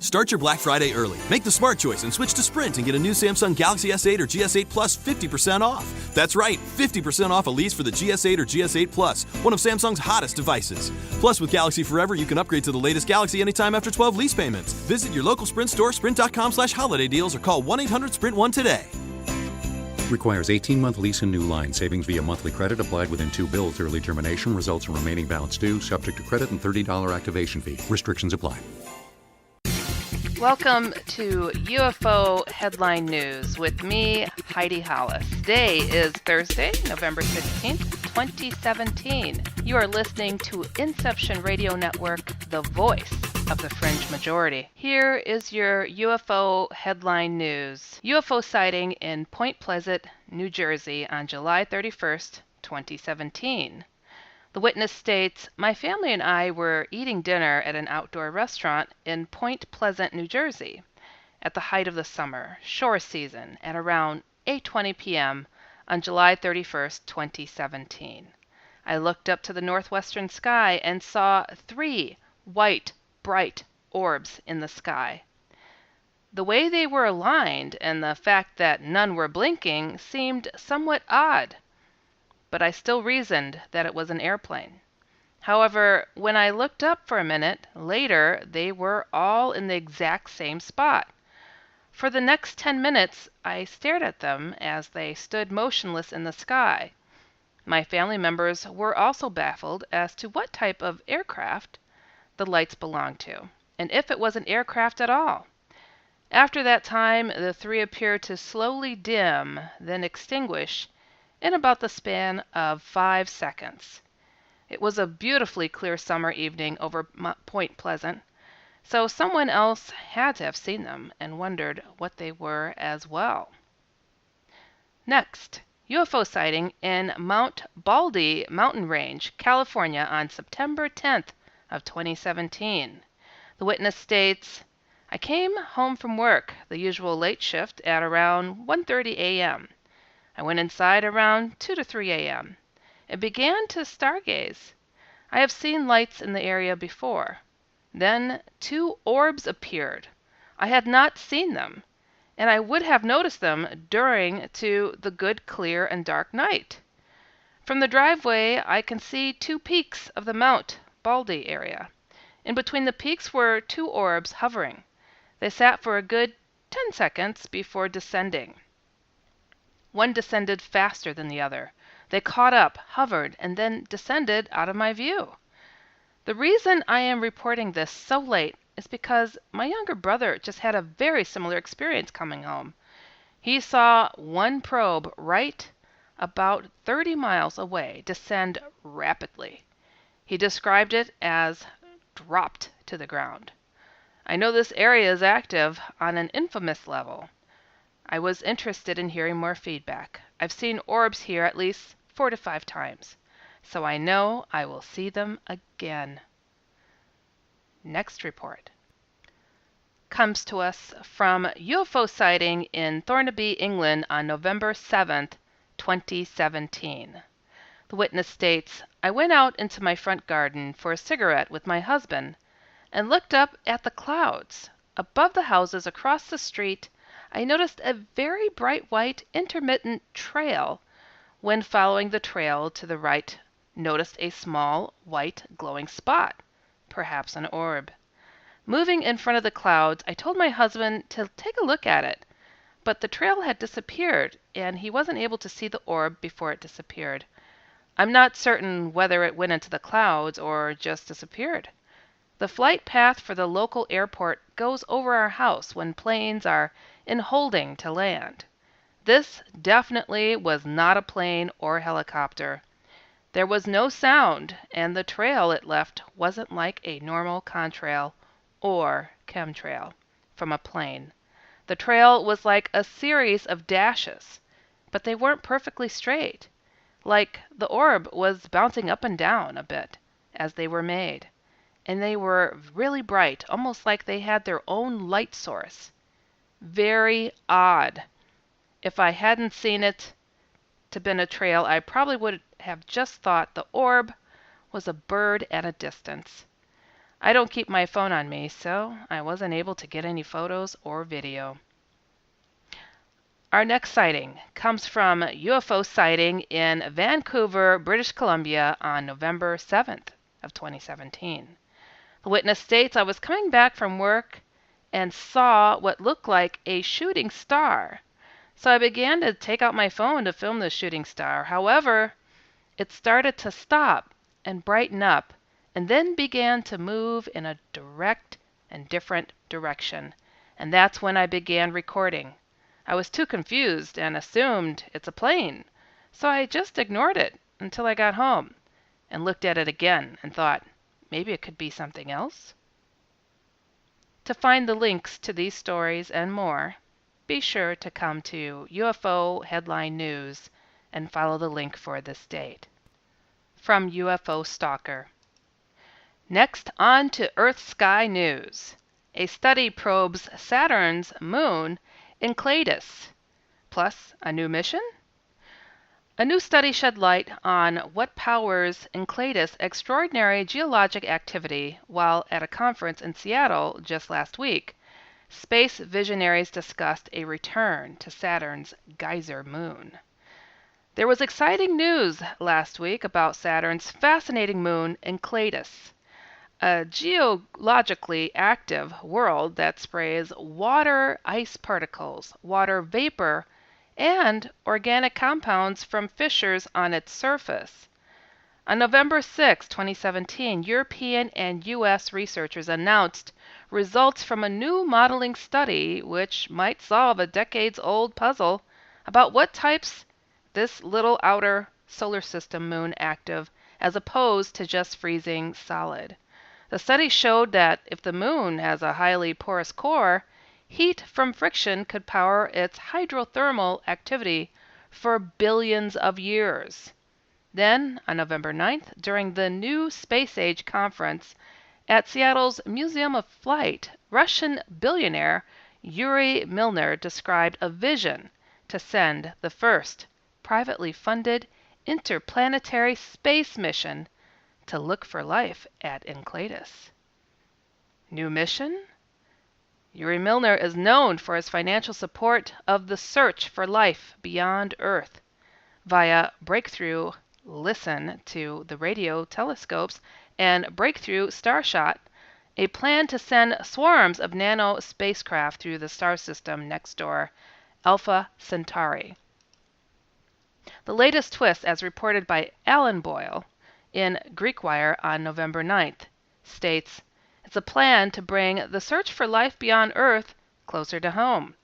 Start your Black Friday early. Make the smart choice and switch to Sprint and get a new Samsung Galaxy S8 or GS8 Plus 50% off. That's right, 50% off a lease for the GS8 or GS8 Plus, one of Samsung's hottest devices. Plus, with Galaxy Forever, you can upgrade to the latest Galaxy anytime after 12 lease payments. Visit your local Sprint store, sprint.com/holiday deals, or call 1-800-SPRINT1 today. Requires 18-month lease and new line. Savings via monthly credit applied within 2 bills. Early termination results in remaining balance due, subject to credit and $30 activation fee. Restrictions apply. Welcome to UFO Headline News with me, Heidi Hollis. Today is Thursday, November 16th, 2017. You are listening to Inception Radio Network, the voice of the fringe majority. Here is your UFO Headline News. UFO sighting in Point Pleasant, New Jersey on July 31st, 2017. The witness states, "My family and I were eating dinner at an outdoor restaurant in Point Pleasant, New Jersey, at the height of the summer shore season at around 8:20 p.m. on July 31st, 2017. I looked up to the northwestern sky and saw 3 white, bright orbs in the sky. The way they were aligned and the fact that none were blinking seemed somewhat odd, but I still reasoned that it was an airplane. However, when I looked up for a minute later, they were all in the exact same spot. For the next 10 minutes, I stared at them as they stood motionless in the sky. My family members were also baffled as to what type of aircraft the lights belonged to, and if it was an aircraft at all. After that time, the 3 appeared to slowly dim, then extinguish, in about the span of 5 seconds. It was a beautifully clear summer evening over Point Pleasant, so someone else had to have seen them and wondered what they were as well." Next, UFO sighting in Mount Baldy mountain range, California on September 10th of 2017. The witness states, "I came home from work, the usual late shift, at around 1:30 a.m. I went inside around 2 to 3 a.m. and began to stargaze. I have seen lights in the area before. Then 2 orbs appeared. I had not seen them, and I would have noticed them during to the good clear and dark night. From the driveway I can see 2 peaks of the Mount Baldy area. In between the peaks were 2 orbs hovering. They sat for a good 10 seconds before descending. One descended faster than the other. They caught up, hovered, and then descended out of my view. The reason I am reporting this so late is because my younger brother just had a very similar experience coming home. He saw one probe right about 30 miles away descend rapidly. He described it as dropped to the ground. I know this area is active on an infamous level. I was interested in hearing more feedback. I've seen orbs here at least 4 to 5 times, so I know I will see them again." Next report comes to us from UFO sighting in Thornaby, England on November 7th, 2017. The witness states, "I went out into my front garden for a cigarette with my husband and looked up at the clouds. Above the houses across the street, I noticed a very bright white intermittent trail. When following the trail to the right, noticed a small white glowing spot, perhaps an orb. Moving in front of the clouds, I told my husband to take a look at it, but the trail had disappeared and he wasn't able to see the orb before it disappeared. I'm not certain whether it went into the clouds or just disappeared. The flight path for the local airport goes over our house when planes are in holding to land. This definitely was not a plane or helicopter. There was no sound, and the trail it left wasn't like a normal contrail or chemtrail from a plane. The trail was like a series of dashes, but they weren't perfectly straight. Like the orb was bouncing up and down a bit as they were made. And they were really bright, almost like they had their own light source. Very odd. If I hadn't seen it to been a trail, I probably would have just thought the orb was a bird at a distance. I don't keep my phone on me, so I wasn't able to get any photos or video. Our next sighting comes from UFO Sighting in Vancouver, British Columbia on November 7th of 2017. The witness states, I was coming back from work and saw what looked like a shooting star. So I began to take out my phone to film the shooting star. However, it started to stop and brighten up and then began to move in a direct and different direction. And that's when I began recording. I was too confused and assumed it's a plane, so I just ignored it until I got home and looked at it again and thought, maybe it could be something else. To find the links to these stories and more, be sure to come to UFO Headline News and follow the link for this date. From UFO Stalker. Next, on to Earth Sky News. A study probes Saturn's moon Enceladus, plus a new mission? A new study shed light on what powers Enceladus' extraordinary geologic activity while at a conference in Seattle just last week. Space visionaries discussed a return to Saturn's geyser moon. There was exciting news last week about Saturn's fascinating moon Enceladus, a geologically active world that sprays water ice particles, water vapor, and organic compounds from fissures on its surface. On November 6, 2017, European and U.S. researchers announced results from a new modeling study which might solve a decades-old puzzle about what types this little outer solar system moon active as opposed to just freezing solid. The study showed that if the moon has a highly porous core, heat from friction could power its hydrothermal activity for billions of years. Then, on November 9th, during the New Space Age conference at Seattle's Museum of Flight, Russian billionaire Yuri Milner described a vision to send the first privately funded interplanetary space mission to look for life at Enceladus. New mission? Yuri Milner is known for his financial support of the search for life beyond Earth via Breakthrough Listen to the radio telescopes and Breakthrough Starshot, a plan to send swarms of nano spacecraft through the star system next door, Alpha Centauri. The latest twist, as reported by Alan Boyle in GreekWire on November 9th, states, it's a plan to bring the search for life beyond Earth closer to home.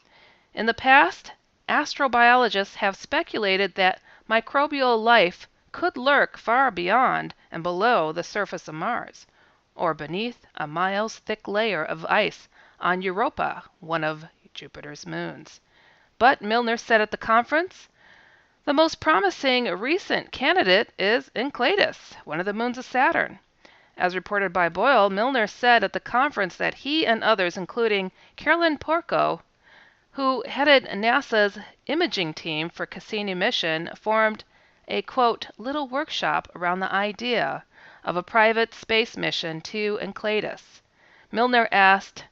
In the past, astrobiologists have speculated that microbial life could lurk far beyond and below the surface of Mars, or beneath a miles-thick layer of ice on Europa, one of Jupiter's moons. But Milner said at the conference, the most promising recent candidate is Enceladus, one of the moons of Saturn. As reported by Boyle, Milner said at the conference that he and others, including Carolyn Porco, who headed NASA's imaging team for Cassini mission, formed a, quote, little workshop around the idea of a private space mission to Enceladus. Milner asked,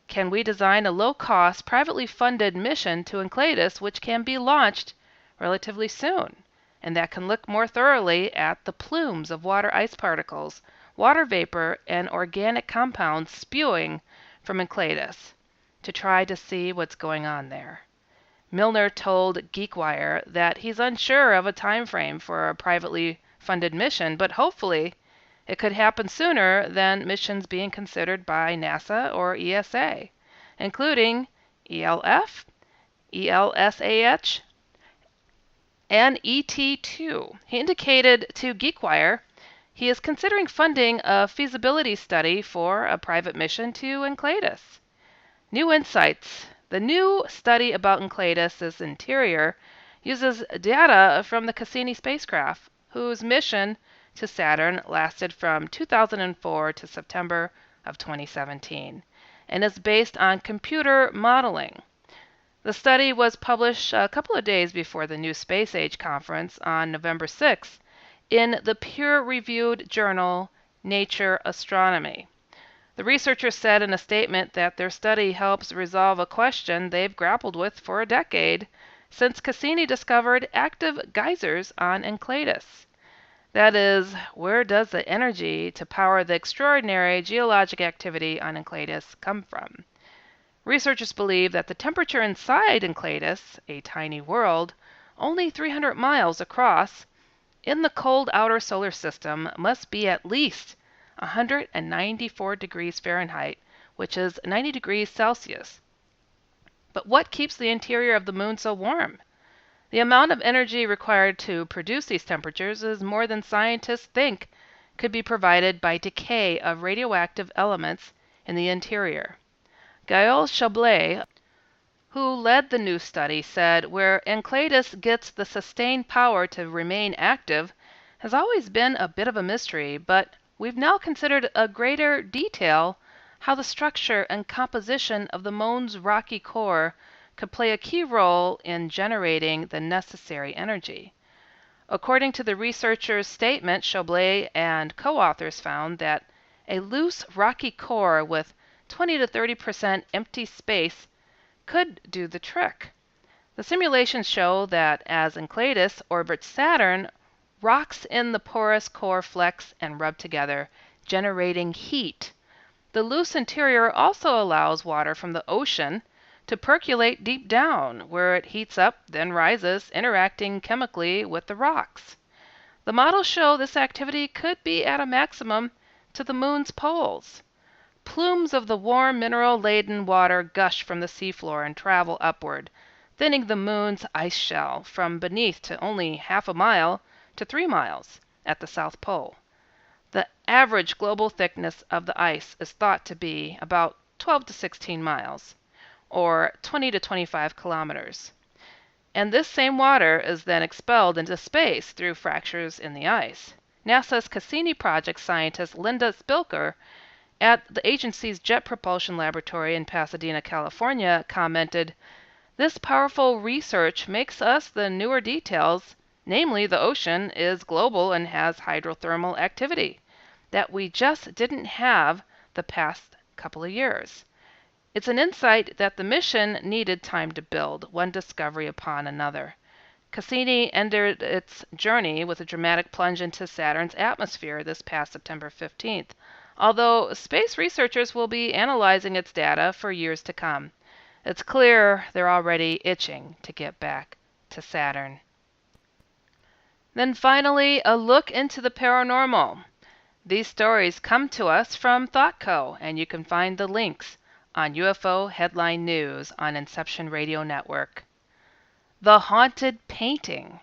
can we design a low-cost, privately funded mission to Enceladus which can be launched relatively soon, and that can look more thoroughly at the plumes of water ice particles, water vapor, and organic compounds spewing from Enceladus to try to see what's going on there. Milner told GeekWire that he's unsure of a time frame for a privately funded mission, but hopefully it could happen sooner than missions being considered by NASA or ESA, including ELF, ELSAH, and ET2. He indicated to GeekWire he is considering funding a feasibility study for a private mission to Enceladus. New insights. The new study about Enceladus' interior uses data from the Cassini spacecraft, whose mission to Saturn lasted from 2004 to September of 2017, and is based on computer modeling. The study was published a couple of days before the New Space Age conference on November 6th in the peer-reviewed journal Nature Astronomy. The researchers said in a statement that their study helps resolve a question they've grappled with for a decade, since Cassini discovered active geysers on Enceladus. That is, where does the energy to power the extraordinary geologic activity on Enceladus come from? Researchers believe that the temperature inside Enceladus, a tiny world, only 300 miles across, in the cold outer solar system must be at least 194 degrees Fahrenheit, which is 90 degrees Celsius. But what keeps the interior of the moon so warm? The amount of energy required to produce these temperatures is more than scientists think could be provided by decay of radioactive elements in the interior. Gaël Chablais, who led the new study, said where Enceladus gets the sustained power to remain active has always been a bit of a mystery, but we've now considered a greater detail how the structure and composition of the moon's rocky core could play a key role in generating the necessary energy. According to the researchers' statement, Chablais and co-authors found that a loose rocky core with 20 to 30% empty space could do the trick. The simulations show that as Enceladus orbits Saturn, rocks in the porous core flex and rub together, generating heat. The loose interior also allows water from the ocean to percolate deep down, where it heats up, then rises, interacting chemically with the rocks. The models show this activity could be at a maximum to the moon's poles. Plumes of the warm, mineral-laden water gush from the seafloor and travel upward, thinning the moon's ice shell from beneath to only half a mile to 3 miles at the South Pole. The average global thickness of the ice is thought to be about 12 to 16 miles, or 20 to 25 kilometers. And this same water is then expelled into space through fractures in the ice. NASA's Cassini project scientist Linda Spilker at the agency's Jet Propulsion Laboratory in Pasadena, California, commented, "This powerful research makes us the newer details, namely the ocean is global and has hydrothermal activity, that we just didn't have the past couple of years. It's an insight that the mission needed time to build, one discovery upon another." Cassini ended its journey with a dramatic plunge into Saturn's atmosphere this past September 15th, although space researchers will be analyzing its data for years to come. It's clear they're already itching to get back to Saturn. Then finally, a look into the paranormal. These stories come to us from ThoughtCo, and you can find the links on UFO Headline News on Inception Radio Network. The haunted painting.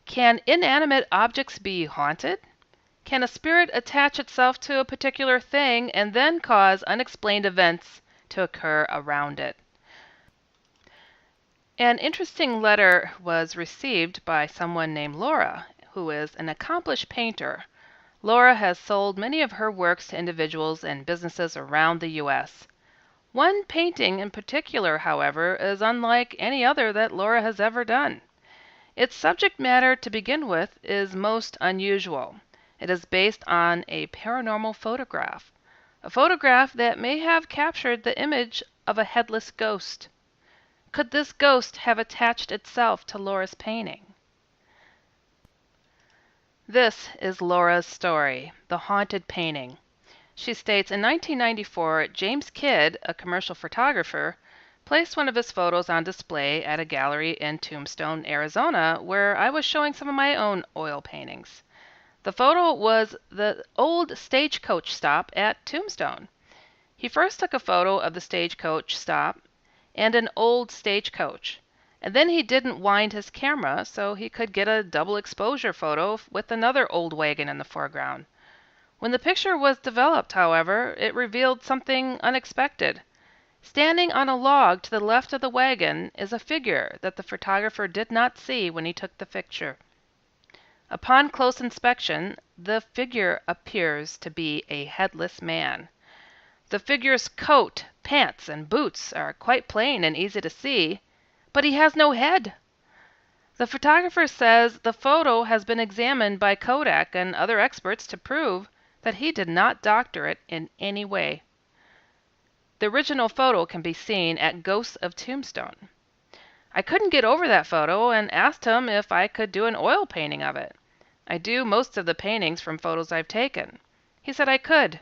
Can inanimate objects be haunted? Can a spirit attach itself to a particular thing and then cause unexplained events to occur around it? An interesting letter was received by someone named Laura, who is an accomplished painter. Laura has sold many of her works to individuals and businesses around the U.S. One painting in particular, however, is unlike any other that Laura has ever done. Its subject matter, to begin with, is most unusual. It is based on a paranormal photograph, a photograph that may have captured the image of a headless ghost. Could this ghost have attached itself to Laura's painting? This is Laura's story, The Haunted Painting. She states, in 1994, James Kidd, a commercial photographer, placed one of his photos on display at a gallery in Tombstone, Arizona, where I was showing some of my own oil paintings. The photo was the old stagecoach stop at Tombstone. He first took a photo of the stagecoach stop and an old stagecoach, and then he didn't wind his camera so he could get a double exposure photo with another old wagon in the foreground. When the picture was developed, however, it revealed something unexpected. Standing on a log to the left of the wagon is a figure that the photographer did not see when he took the picture. Upon close inspection, the figure appears to be a headless man. The figure's coat, pants, and boots are quite plain and easy to see, but he has no head. The photographer says the photo has been examined by Kodak and other experts to prove that he did not doctor it in any way. The original photo can be seen at Ghosts of Tombstone. I couldn't get over that photo and asked him if I could do an oil painting of it. I do most of the paintings from photos I've taken. He said I could.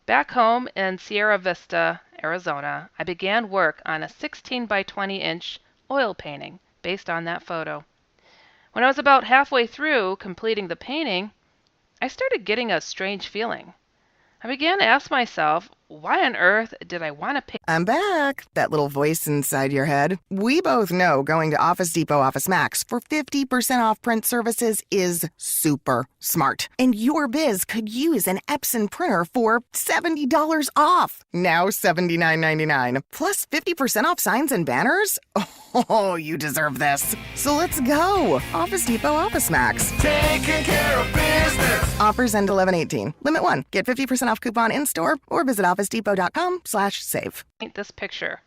Back home in Sierra Vista, Arizona, I began work on a 16 by 20 inch oil painting based on that photo. When I was about halfway through completing the painting, I started getting a strange feeling. I began to ask myself, why on earth did I want to paint? I'm back. That little voice inside your head. We both know going to Office Depot Office Max for 50% off print services is super smart. And your biz could use an Epson printer for $70 off. Now $79.99. Plus 50% off signs and banners? Oh, you deserve this. So let's go. Office Depot Office Max. Taking care of business. Offers end 11/18. Limit 1. Get 50% off coupon in-store or visit OfficeDepot.com/save. Paint this picture.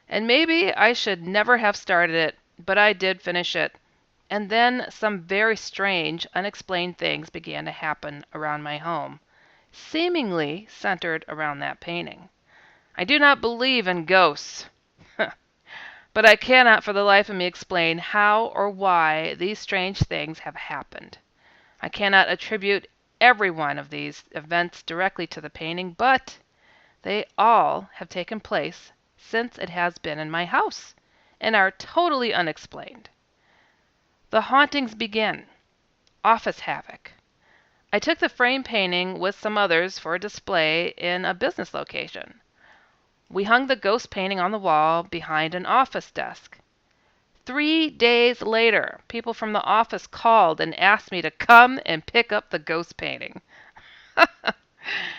And maybe I should never have started it, but I did finish it. And then some very strange, unexplained things began to happen around my home, seemingly centered around that painting. I do not believe in ghosts, but I cannot for the life of me explain how or why these strange things have happened. I cannot attribute every one of these events directly to the painting, but they all have taken place since it has been in my house and are totally unexplained. The hauntings begin. Office havoc. I took the frame painting with some others for a display in a business location. We hung the ghost painting on the wall behind an office desk. 3 days later, people from the office called and asked me to come and pick up the ghost painting.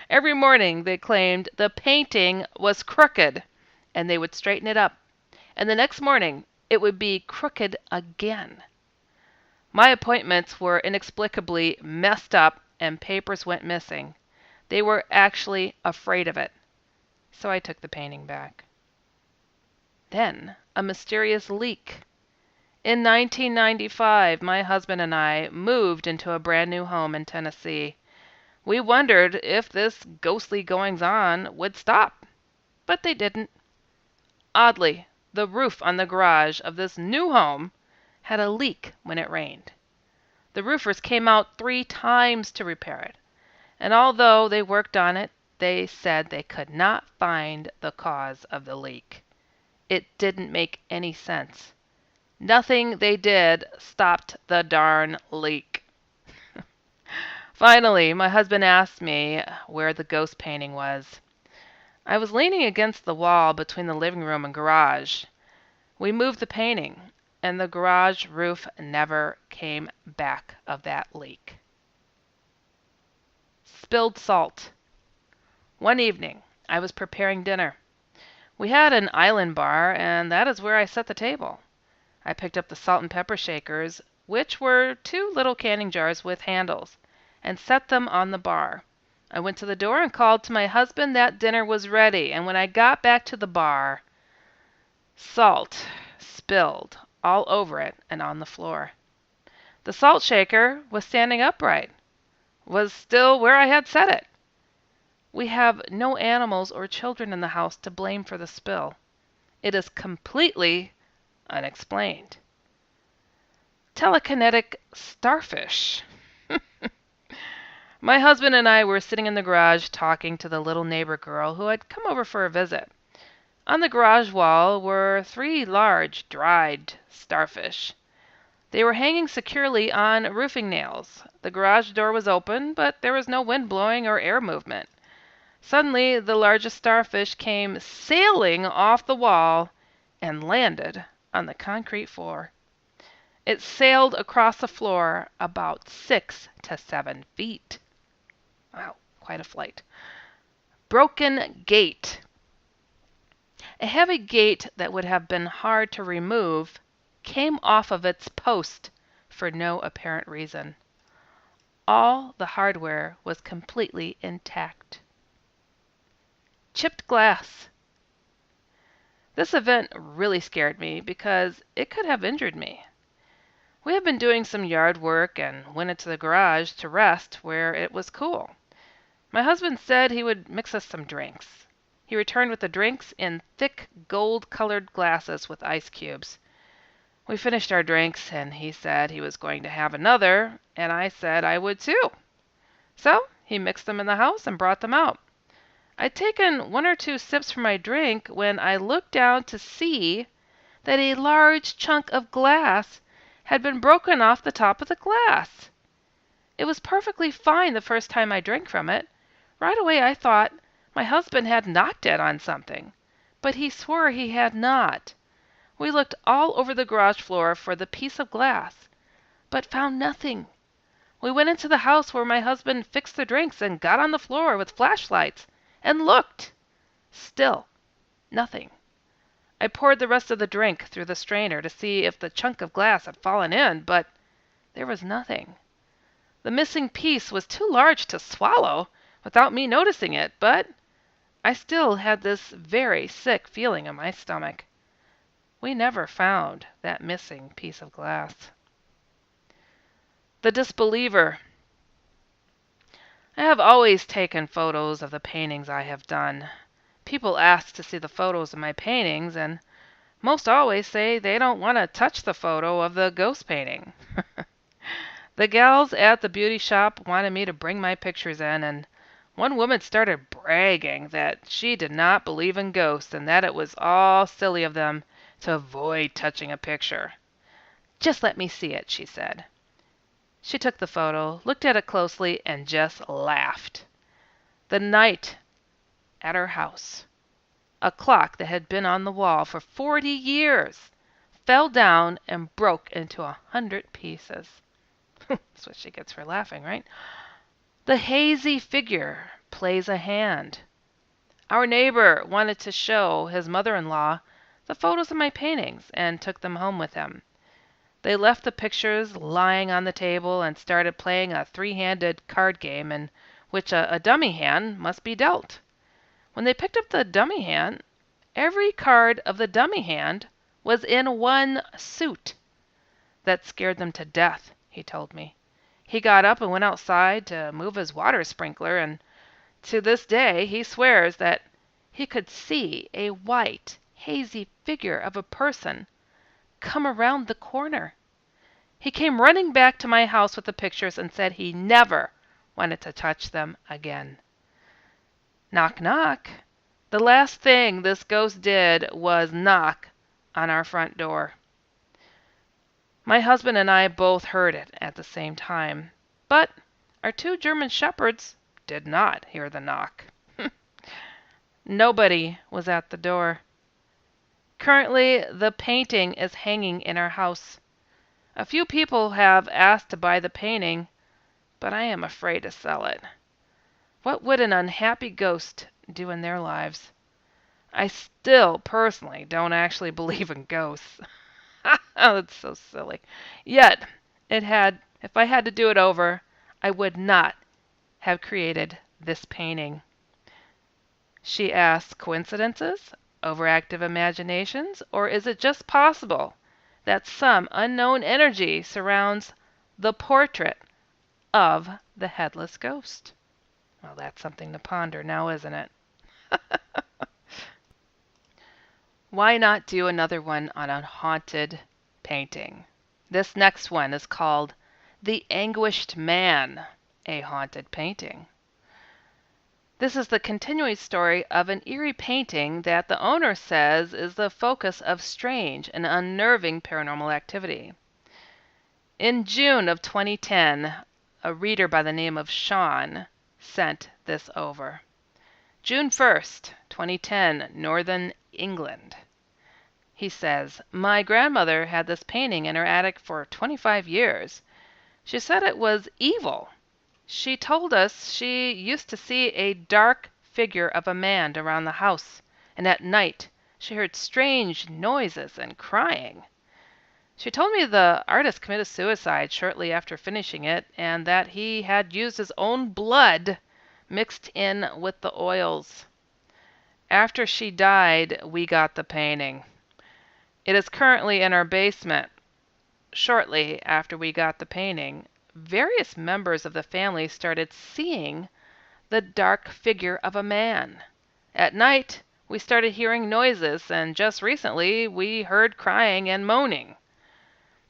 Every morning they claimed the painting was crooked and they would straighten it up. And the next morning it would be crooked again. My appointments were inexplicably messed up and papers went missing. They were actually afraid of it. So I took the painting back. Then a mysterious leak. In 1995, my husband and I moved into a brand new home in Tennessee. We wondered if this ghostly goings-on would stop, but they didn't. Oddly, the roof on the garage of this new home had a leak when it rained. The roofers came out 3 times to repair it, and although they worked on it, they said they could not find the cause of the leak. It didn't make any sense. Nothing they did stopped the darn leak. Finally, my husband asked me where the ghost painting was. I was leaning against the wall between the living room and garage. We moved the painting, and the garage roof never came back of that leak. Spilled salt. One evening, I was preparing dinner. We had an island bar, and that is where I set the table. I picked up the salt and pepper shakers, which were 2 little canning jars with handles, and set them on the bar. I went to the door and called to my husband that dinner was ready, and when I got back to the bar, salt spilled all over it and on the floor. The salt shaker was standing upright, was still where I had set it. We have no animals or children in the house to blame for the spill. It is completely unexplained. Telekinetic starfish. My husband and I were sitting in the garage talking to the little neighbor girl who had come over for a visit. On the garage wall were 3 large, dried starfish. They were hanging securely on roofing nails. The garage door was open, but there was no wind blowing or air movement. Suddenly, the largest starfish came sailing off the wall and landed on the concrete floor. It sailed across the floor about 6 to 7 feet. Wow, quite a flight. Broken gate. A heavy gate that would have been hard to remove came off of its post for no apparent reason. All the hardware was completely intact. Chipped glass. This event really scared me because it could have injured me. We had been doing some yard work and went into the garage to rest where it was cool. My husband said he would mix us some drinks. He returned with the drinks in thick gold-colored glasses with ice cubes. We finished our drinks, and he said he was going to have another, and I said I would too. So he mixed them in the house and brought them out. I'd taken 1 or 2 sips from my drink when I looked down to see that a large chunk of glass had been broken off the top of the glass. It was perfectly fine the first time I drank from it. Right away I thought my husband had knocked it on something, but he swore he had not. We looked all over the garage floor for the piece of glass, but found nothing. We went into the house where my husband fixed the drinks and got on the floor with flashlights and looked. Still nothing. I poured the rest of the drink through the strainer to see if the chunk of glass had fallen in, but there was nothing. The missing piece was too large to swallow without me noticing it, but I still had this very sick feeling in my stomach. We never found that missing piece of glass. The Disbeliever. I have always taken photos of the paintings I have done. People ask to see the photos of my paintings, and most always say they don't want to touch the photo of the ghost painting. The gals at the beauty shop wanted me to bring my pictures in, and one woman started bragging that she did not believe in ghosts and that it was all silly of them to avoid touching a picture. "Just let me see it," she said. She took the photo, looked at it closely, and just laughed. The night at her house, a clock that had been on the wall for 40 years fell down and broke into 100 pieces. That's what she gets for laughing, right? The hazy figure plays a hand. Our neighbor wanted to show his mother-in-law the photos of my paintings and took them home with him. They left the pictures lying on the table and started playing a 3-handed card game in which a dummy hand must be dealt. When they picked up the dummy hand, every card of the dummy hand was in one suit. That scared them to death, he told me. He got up and went outside to move his water sprinkler, and to this day he swears that he could see a white, hazy figure of a person come around the corner. He came running back to my house with the pictures and said he never wanted to touch them again. Knock, knock. The last thing this ghost did was knock on our front door. My husband and I both heard it at the same time, but our 2 German shepherds did not hear the knock. Nobody was at the door. Currently, the painting is hanging in our house. A few people have asked to buy the painting, but I am afraid to sell it. What would an unhappy ghost do in their lives? I still personally don't actually believe in ghosts. Oh, that's so silly. Yet, if I had to do it over, I would not have created this painting. She asks, coincidences? Overactive imaginations? Or is it just possible that some unknown energy surrounds the portrait of the headless ghost? Well, that's something to ponder now, isn't it? Why not do another one on a haunted painting? This next one is called The Anguished Man, a haunted painting. This is the continuing story of an eerie painting that the owner says is the focus of strange and unnerving paranormal activity. In June of 2010, a reader by the name of Sean sent this over. June 1st, 2010, Northern England. He says, "My grandmother had this painting in her attic for 25 years. She said it was evil. She told us she used to see a dark figure of a man around the house, and at night she heard strange noises and crying. She told me the artist committed suicide shortly after finishing it, and that he had used his own blood mixed in with the oils. After she died, we got the painting. It is currently in our basement. Shortly after we got the painting, various members of the family started seeing the dark figure of a man. At night, we started hearing noises, and just recently we heard crying and moaning.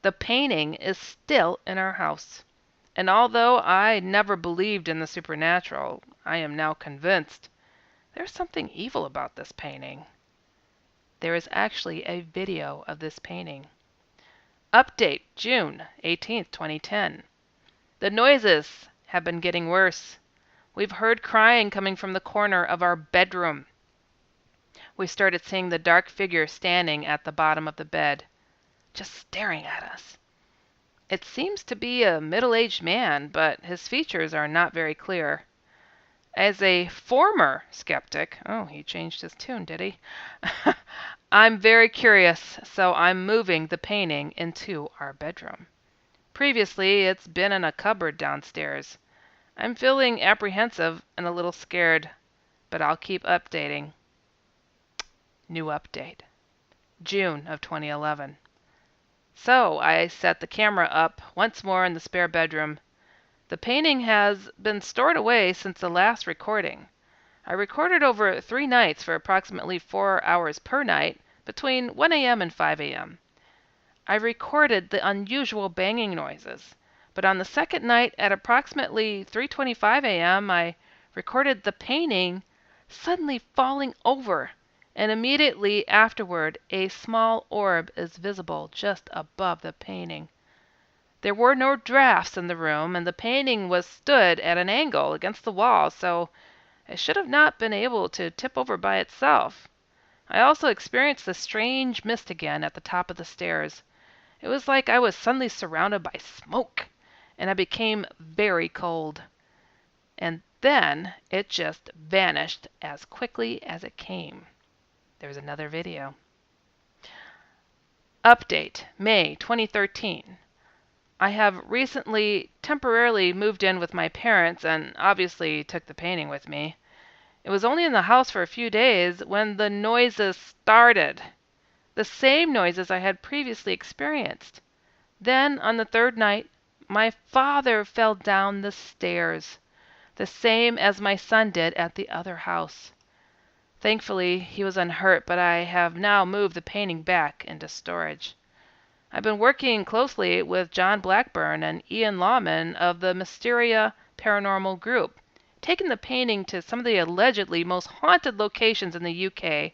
The painting is still in our house, and although I never believed in the supernatural, I am now convinced there's something evil about this painting. There is actually a video of this painting. Update, June 18th, 2010. The noises have been getting worse. We've heard crying coming from the corner of our bedroom. We started seeing the dark figure standing at the bottom of the bed, just staring at us. It seems to be a middle-aged man, but his features are not very clear. As a former skeptic, oh, he changed his tune, did he? I'm very curious, so I'm moving the painting into our bedroom. Previously, it's been in a cupboard downstairs. I'm feeling apprehensive and a little scared, but I'll keep updating. New update. June of 2011. So I set the camera up once more in the spare bedroom. The painting has been stored away since the last recording. I recorded over 3 nights for approximately 4 hours per night between 1 a.m. and 5 a.m. I recorded the unusual banging noises, but on the second night at approximately 3:25 a.m. I recorded the painting suddenly falling over, and immediately afterward a small orb is visible just above the painting. There were no drafts in the room, and the painting was stood at an angle against the wall, so it should have not been able to tip over by itself. I also experienced the strange mist again at the top of the stairs. It was like I was suddenly surrounded by smoke, and I became very cold. And then it just vanished as quickly as it came. There's another video. Update, May 2013. I have recently temporarily moved in with my parents and obviously took the painting with me. It was only in the house for a few days when the noises started. The same noises I had previously experienced. Then, on the third night, my father fell down the stairs, the same as my son did at the other house. Thankfully, he was unhurt, but I have now moved the painting back into storage. I've been working closely with John Blackburn and Ian Lawman of the Mysteria Paranormal Group, taking the painting to some of the allegedly most haunted locations in the UK,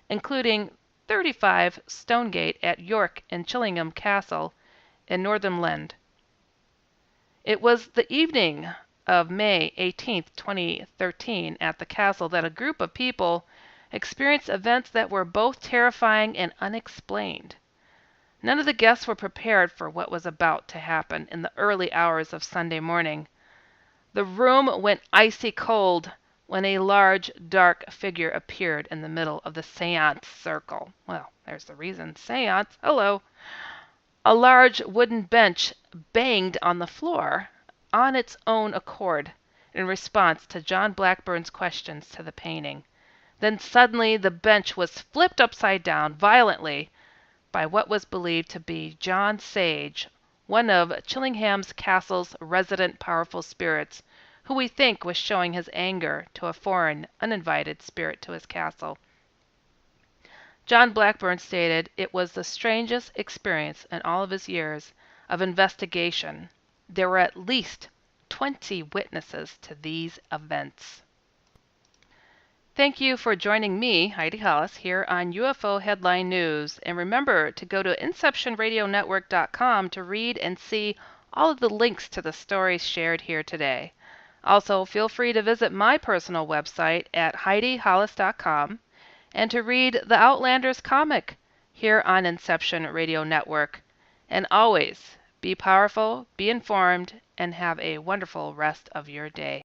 including 35 Stonegate at York and Chillingham Castle in Northumberland. It was the evening of May 18, 2013, at the castle that a group of people experienced events that were both terrifying and unexplained. None of the guests were prepared for what was about to happen in the early hours of Sunday morning. The room went icy cold when a large, dark figure appeared in the middle of the seance circle. Well, there's the reason. Seance. Hello. A large wooden bench banged on the floor on its own accord in response to John Blackburn's questions to the painting. Then suddenly the bench was flipped upside down violently by what was believed to be John Sage, one of Chillingham's castle's resident powerful spirits, who we think was showing his anger to a foreign, uninvited spirit to his castle. John Blackburn stated it was the strangest experience in all of his years of investigation. There were at least 20 witnesses to these events. Thank you for joining me, Heidi Hollis, here on UFO Headline News. And remember to go to InceptionRadioNetwork.com to read and see all of the links to the stories shared here today. Also, feel free to visit my personal website at HeidiHollis.com and to read the Outlanders comic here on Inception Radio Network. And always, be powerful, be informed, and have a wonderful rest of your day.